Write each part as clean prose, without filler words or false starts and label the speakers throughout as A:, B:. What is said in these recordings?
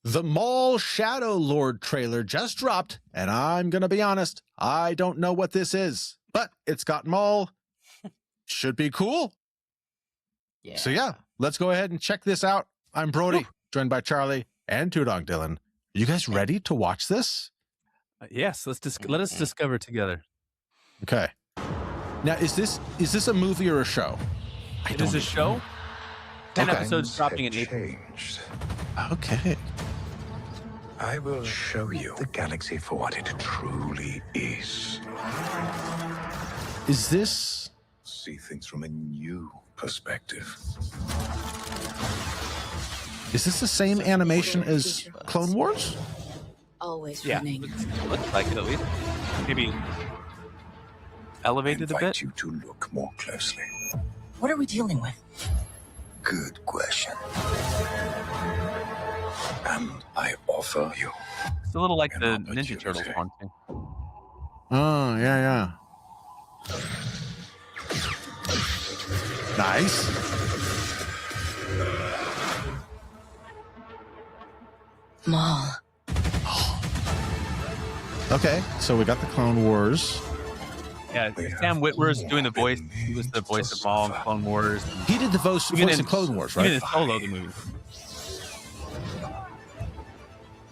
A: The Maul Shadowlord trailer just dropped, and I'm going to be honest, I don't know what this is, but it's got Maul. Should be cool.
B: Yeah.
A: So yeah, let's go ahead and check this out. I'm Brody, joined by Charlie and Tudong Dylan. Are you guys ready to watch this?
C: Yes, let us discover together.
A: Okay. Now, is this a movie or a show?
C: It is a show. 10
A: Okay.
C: episodes dropping in April.
D: Changed.
A: Okay.
D: I will show you the galaxy for what it truly is.
A: Is this...
D: See things from a new perspective.
A: Is this the same animation as Clone Wars?
E: Always
C: Yeah,
E: running.
C: looks like it at least. Maybe elevated a
D: I invite
C: bit.
D: you to look more closely.
E: What are we dealing with?
D: Good question. And I offer you.
C: It's a little like
D: An
C: the
D: opportunity.
C: Ninja Turtles one thing.
A: Oh, yeah. Nice.
E: Maul.
A: Okay, so we got the Clone Wars.
C: Yeah, Sam Witwer's doing the voice. He was the voice of Maul in Clone Wars.
A: He did the voice
C: Even
A: in
C: in
A: Clone Wars,
C: Even
A: right?
C: in Solo, the movie.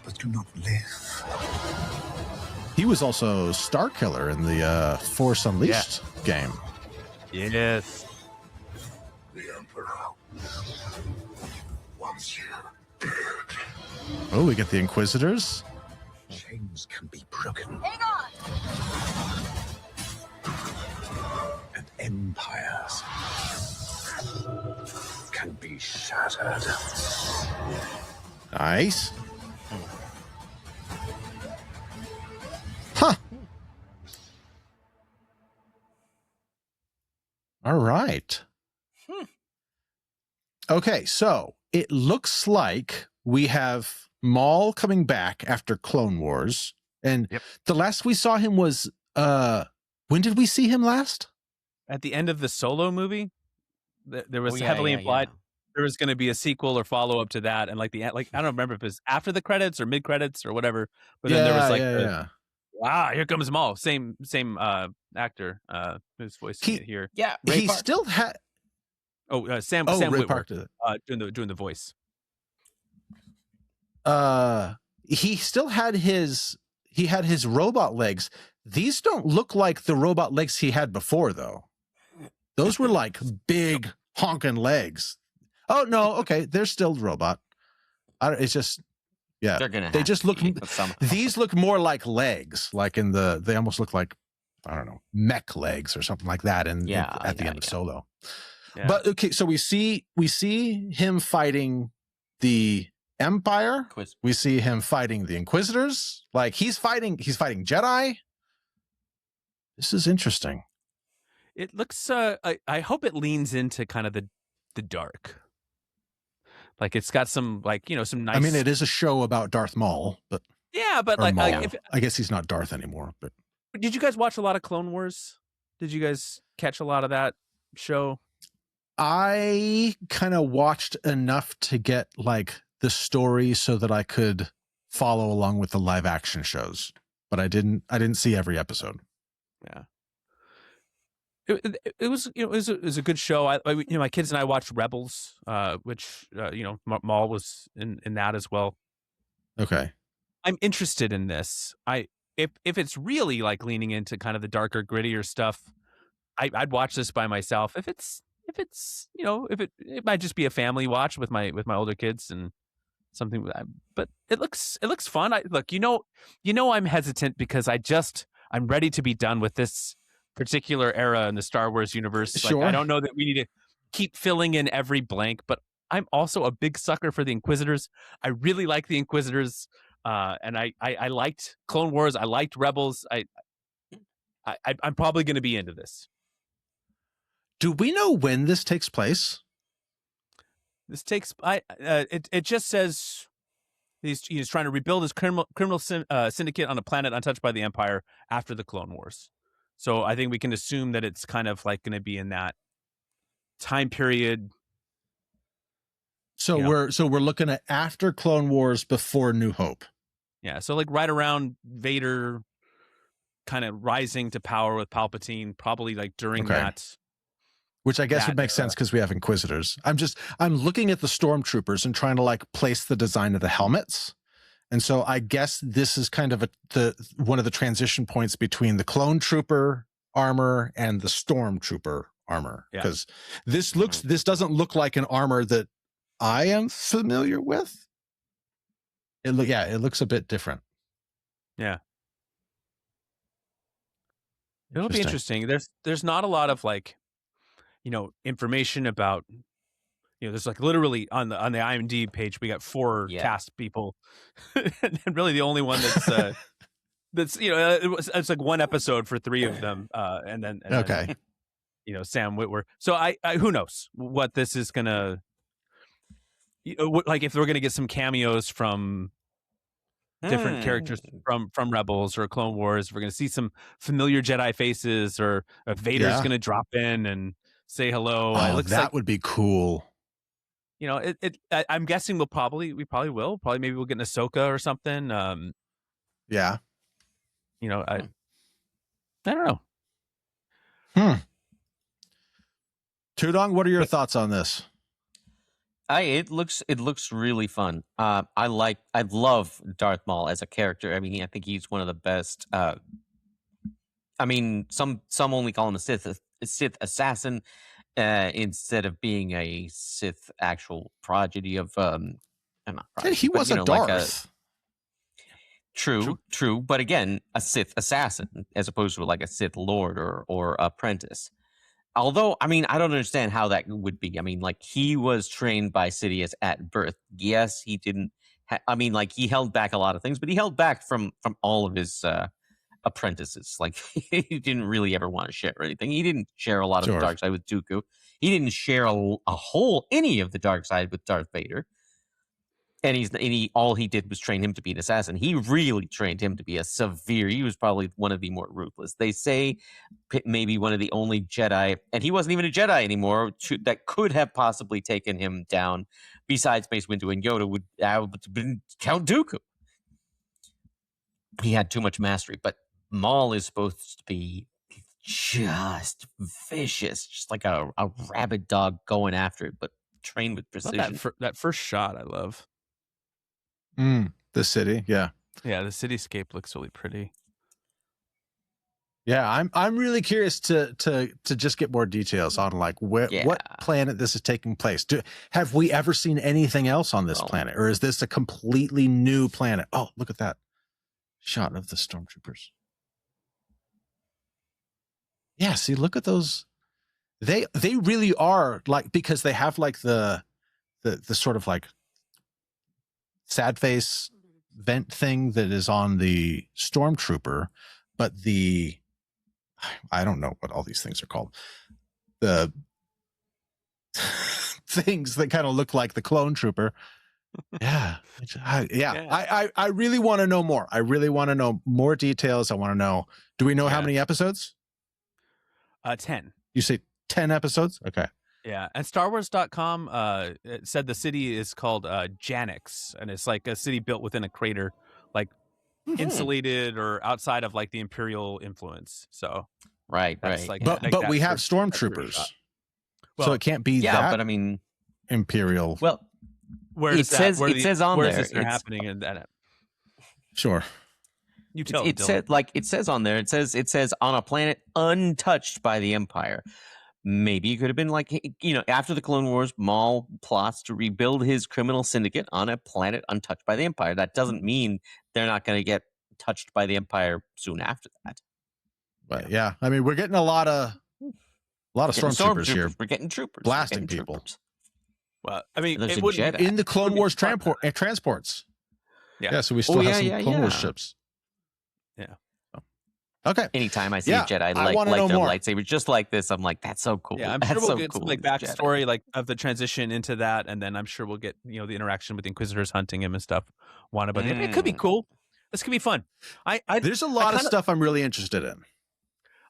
D: But do not live.
A: He was also Starkiller in the Force Unleashed game.
C: Yes.
D: The Emperor wants you dead.
A: Oh, we get the Inquisitors.
D: Chains can be broken.
E: Hang on!
D: And empires can be shattered.
A: Nice. Huh. All right. Okay, so it looks like we have Maul coming back after Clone Wars. And
C: Yep.
A: the last we saw him was, when did we see him last?
C: At the end of the Solo movie, there was
B: Oh, yeah,
C: heavily
B: yeah,
C: implied
B: yeah.
C: there was going to be a sequel or follow up to that, and like I don't remember if it was after the credits or mid credits or whatever. But then there was like wow, here comes Maul, same actor who's voicing it here.
B: Yeah, Ray
A: He
B: Park.
A: still had...
C: Sam
A: Ray
C: Witwer
A: Park did it.
C: doing the voice.
A: He still had his robot legs. These don't look like the robot legs he had before, though. Those were like big honking legs. Oh no, okay, they're still robot. It's just, yeah,
B: They're gonna.
A: they
B: have
A: just
B: to
A: look.
B: be, but somehow.
A: These look more like legs, like they almost look like, I don't know, mech legs or something like that. And at the end of Solo.
C: Yeah.
A: But okay, so we see him fighting the Empire. We see him fighting the Inquisitors. Like he's fighting Jedi. This is interesting.
C: It looks. I hope it leans into kind of the dark. Like it's got some some nice.
A: I mean, it is a show about Darth Maul, but
C: yeah, but
A: or
C: like
A: Maul. I guess he's not Darth anymore. But
C: did you guys watch a lot of Clone Wars? Did you guys catch a lot of that show?
A: I kind of watched enough to get like the story so that I could follow along with the live action shows, but I didn't see every episode.
C: Yeah. It was it was a good show. My kids and I watched Rebels, which Maul was in that as well.
A: Okay.
C: I'm interested in this. If it's really like leaning into kind of the darker, grittier stuff, I'd watch this by myself. If it's it might just be a family watch with my older kids and something. But it looks fun. I'm hesitant because I'm ready to be done with this particular era in the Star Wars universe.
A: Sure.
C: Like, I don't know that we need to keep filling in every blank, but I'm also a big sucker for the Inquisitors. I really like the Inquisitors, and I liked Clone Wars. I liked Rebels. I'm probably going to be into this.
A: Do we know when this takes place?
C: This takes. It just says he's trying to rebuild his criminal syndicate on a planet untouched by the Empire after the Clone Wars. So I think we can assume that it's kind of like going to be in that time period.
A: So
C: You know?
A: we're looking at after Clone Wars, before New Hope.
C: Yeah, so like right around Vader kind of rising to power with Palpatine, probably like during
A: Okay.
C: that.
A: Which I guess would
C: That
A: make
C: era.
A: sense because we have Inquisitors. I'm looking at the Stormtroopers and trying to like place the design of the helmets. And so I guess this is kind of one of the transition points between the Clone Trooper armor and the Stormtrooper armor.
C: Yeah.
A: Because this doesn't look like an armor that I am familiar with. It looks a bit different.
C: Yeah. It'll be interesting. There's not a lot of like, information about, there's like literally on the IMDb page, we got 4 cast people, and really the only one that's it's like one episode for 3 of them, and then Sam Witwer. So I who knows what this is gonna, like if we're gonna get some cameos from different characters from Rebels or Clone Wars. We're going to see some familiar Jedi faces, or if Vader's going to drop in and say hello.
A: Oh, that would be cool.
C: I'm guessing we probably will. Maybe we'll get an Ahsoka or something.
A: Yeah.
C: I don't know.
A: Tudong, what are your thoughts on this?
B: It looks really fun. I love Darth Maul as a character. I mean, I think he's one of the best. I mean, some only call him a Sith assassin instead of being a Sith actual prodigy of.
A: And he was a Darth.
B: True, but again, a Sith assassin as opposed to like a Sith Lord or apprentice. Although, I mean, I don't understand how that would be. I mean, like, he was trained by Sidious at birth. Yes, he didn't. He held back a lot of things, but he held back from all of his apprentices. Like, he didn't really ever want to share anything. He didn't share a lot of the dark side with Dooku. He didn't share any of the dark side with Darth Vader. And all he did was train him to be an assassin. He really trained him to be he was probably one of the more ruthless. They say maybe one of the only Jedi, and he wasn't even a Jedi anymore, that could have possibly taken him down, besides Mace Windu and Yoda, would have been Count Dooku. He had too much mastery, but Maul is supposed to be just vicious, just like a rabid dog going after it, but trained with precision.
C: That first shot I love.
A: The city, yeah,
C: the cityscape looks really pretty.
A: Yeah, I'm really curious to just get more details on like what planet this is taking place. Have we ever seen anything else on this planet, or is this a completely new planet? Oh, look at that shot of the Stormtroopers. Yeah, see, look at those. They really are like, because they have like the sort of like sad face vent thing that is on the Stormtrooper, but I don't know what all these things are called. The things that kind of look like the clone trooper. Yeah. I really want to know more. I really want to know more details. I want to know, do we know how many episodes?
C: 10.
A: You say 10 episodes? Okay.
C: Yeah, and StarWars.com it said the city is called Janix, and it's like a city built within a crater, like insulated or outside of like the Imperial influence. So
B: right.
C: Like,
A: but we have Stormtroopers, so it can't be that.
B: But I mean,
A: Imperial.
B: Well, it says on there
C: it's happening in that.
A: Sure.
C: You tell
B: it says on there. It says on a planet untouched by the Empire. Maybe it could have been like, after the Clone Wars, Maul plots to rebuild his criminal syndicate on a planet untouched by the Empire. That doesn't mean they're not going to get touched by the Empire soon after that.
A: But yeah, I mean, we're getting a lot of stormtroopers here.
B: We're getting troopers
A: blasting people.
B: Troopers.
C: Well, I mean,
B: it
C: would
A: in the Clone Wars transports.
C: Yeah.
A: So we still have some Clone Wars ships.
C: Yeah.
A: Okay.
B: Anytime I see a Jedi light their lightsaber just like this, I'm like, that's so cool.
C: Yeah, I'm sure we'll get some like backstory like of the transition into that, and then I'm sure we'll get the interaction with the Inquisitors hunting him and stuff. It could be cool. This could be fun.
A: There's a lot of stuff I'm really interested in.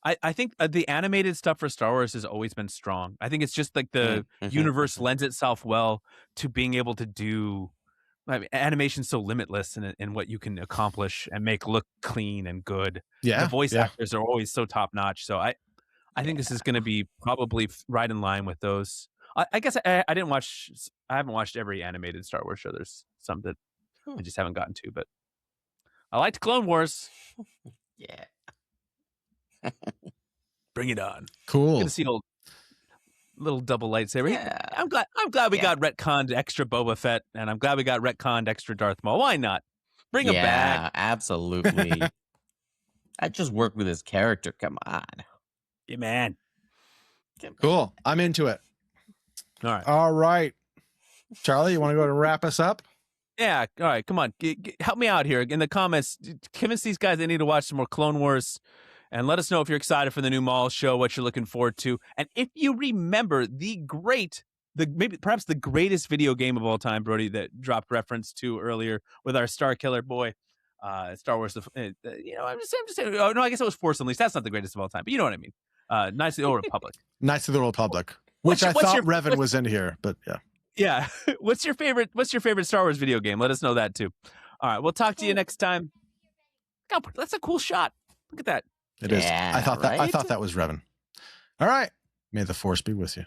C: I think the animated stuff for Star Wars has always been strong. I think it's just like the
B: Mm-hmm.
C: universe lends itself well to being able to do. I mean, animation's so limitless in what you can accomplish and make look clean and good.
A: Yeah.
C: The voice
A: yeah.
C: actors are always so top notch. So I think this is going to be probably right in line with those. I guess I didn't watch. I haven't watched every animated Star Wars show. There's some that I just haven't gotten to, but I liked Clone Wars.
B: Yeah.
C: Bring it on.
A: Cool.
C: Good to see old little double lightsaber.
B: Yeah.
C: I'm glad we got retconned extra Boba Fett, and I'm glad we got retconned extra Darth Maul. Why not? Bring him back.
B: Yeah, absolutely. I just work with his character. Come on.
C: Yeah, man.
A: Cool. I'm into it. All right. Charlie, you want to go and wrap us up?
C: Yeah. All right. Come on. Help me out here in the comments. Convince these guys they need to watch some more Clone Wars. And let us know if you're excited for the new Maul show, what you're looking forward to. And if you remember maybe perhaps the greatest video game of all time, Brody, that dropped reference to earlier with our Star Killer boy, Star Wars. I'm just saying. Oh, no, I guess it was Force Unleashed. That's not the greatest of all time, but you know what I mean. Knights of the Old Republic.
A: Knights of the Old Republic, which I thought Revan was in here, but yeah.
C: Yeah. What's your favorite Star Wars video game? Let us know that too. All right. We'll talk to you next time. Oh, that's a cool shot. Look at that.
A: It is. I thought that was Revan. All right. May the Force be with you.